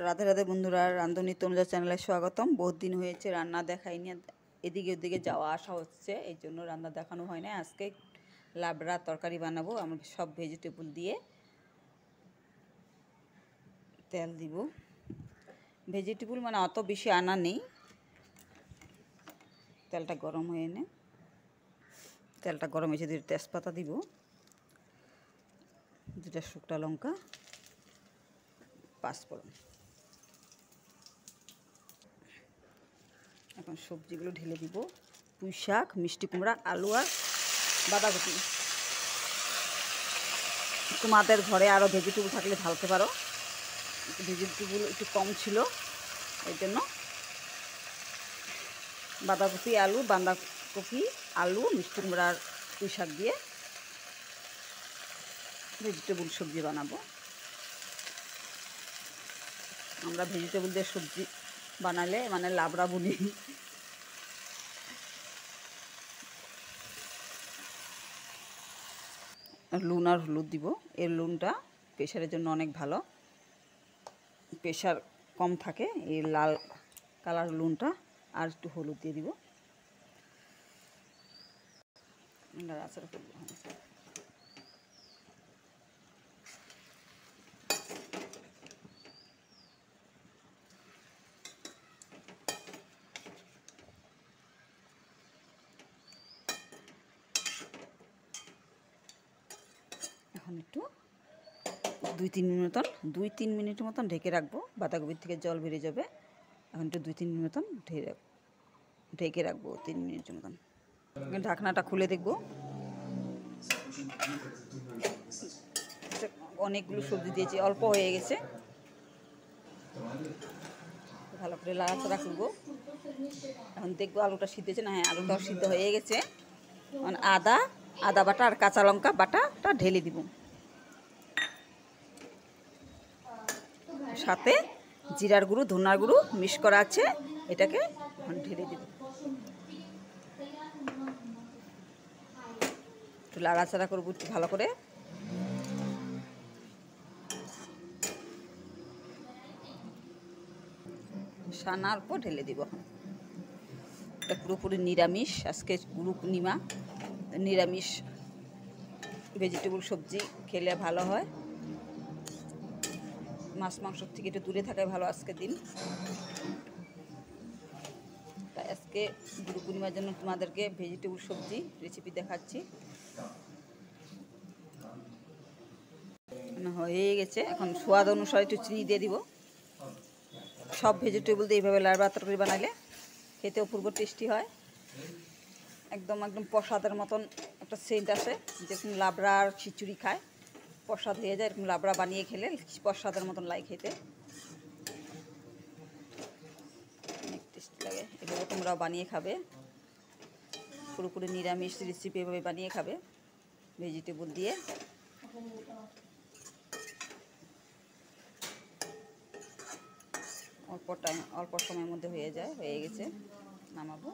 রাধে রাধে বন্ধুরা, রান্ধুনি তনুজা চ্যানেলে স্বাগতম। বহুত দিন হয়েছে রান্না দেখাইনি, এদিকে ওদিকে যাওয়া আসা হচ্ছে, এই জন্য রান্না দেখানো হয় না। আজকে লাবড়া তরকারি বানাবো। আমি সব ভেজিটেবল দিয়ে তেল দিব। ভেজিটেবল মানে অত বেশি আনা নেই। তেলটা গরম হয়ে নে, তেলটা গরম হয়েছে, দুটো তেজপাতা দিব, দুটা শুকনো লঙ্কা, পাঁচফোড়ন। এখন সবজিগুলো ঢেলে দিব। পুঁই শাক, মিষ্টি কুমড়া, আলু আর বাঁধাকপি। তোমাদের ঘরে আরও ভেজিটেবল থাকলে ঢালতে পারো, ভেজিটেবল একটু কম ছিল, এই জন্য বাঁধাকপি আলু মিষ্টি কুমড়া আর পুঁই শাক দিয়ে ভেজিটেবল সবজি বানাবো। আমরা ভেজিটেবল দিয়ে সবজি বানালে মানে লাবড়া বলি। নুন আর হলুদ দিব। এর নুনটা প্রেশারের জন্য অনেক ভালো, প্রেশার কম থাকে। এই লাল কালার নুনটা আর একটু হলুদ দিয়ে দিব। নাড়াচাড়া করব। এখন একটু 2-3 মিনিটের মতন ঢেকে রাখবো। বাঁধাকপির থেকে জল বেরিয়ে যাবে। এখন একটু 2-3 মিনিট মতন ঢেকে রাখবো, 3 মিনিটের মতন। ঢাকনাটা খুলে দেখবো। অনেকগুলো সবজি দিয়েছি, অল্প হয়ে গেছে। ভালো করে লাড়াচাড়া করবো। এখন দেখবো আলুটা সিদ্ধ হয়েছে না। হ্যাঁ, আলুটাও সিদ্ধ হয়ে গেছে। এখন আদা বাটা আর কাঁচা লঙ্কা বাটাটা ঢেলে দিব, সাথে জিরার গুঁড়ো ধনার গুঁড়ো মিক্স করা আছে, এটাকে ঢেলে দিব। একটু লাড়াচাড়া করবো একটু ভালো করে। সানার পর ঢেলে দিব। এটা পুরোপুরি নিরামিষ, আজকে গুরু পূর্ণিমা। নিরামিষ ভেজিটেবল সবজি খেলে ভালো হয়, মাছ মাংসর থেকে একটু দূরে থাকাই ভালো আজকের দিন। তাই আজকে গুরু পূর্ণিমার জন্য তোমাদেরকে ভেজিটেবল সবজি রেসিপি দেখাচ্ছি। হয়ে গেছে। এখন স্বাদ অনুসারে একটু চিনি দিয়ে দিব। সব ভেজিটেবল দিয়ে এইভাবে লাবড়া তরকারি বানালে খেতে অপূর্ব টেস্টি হয়। একদম প্রসাদের মতন একটা সেন্ট আসে, যেরকম লাবড়া আর খিচুড়ি খায় প্রসাদ হয়ে যায়, এরকম লাবড়া বানিয়ে খেলে প্রসাদের মতন লাগে খেতে, অনেক টেস্টি লাগে। এভাবে তোমরাও বানিয়ে খাবে। পুরোপুরি নিরামিষ রেসিপি এভাবে বানিয়ে খাবে ভেজিটেবল দিয়ে। অল্প সময়ের মধ্যে হয়ে গেছে। নামাবো।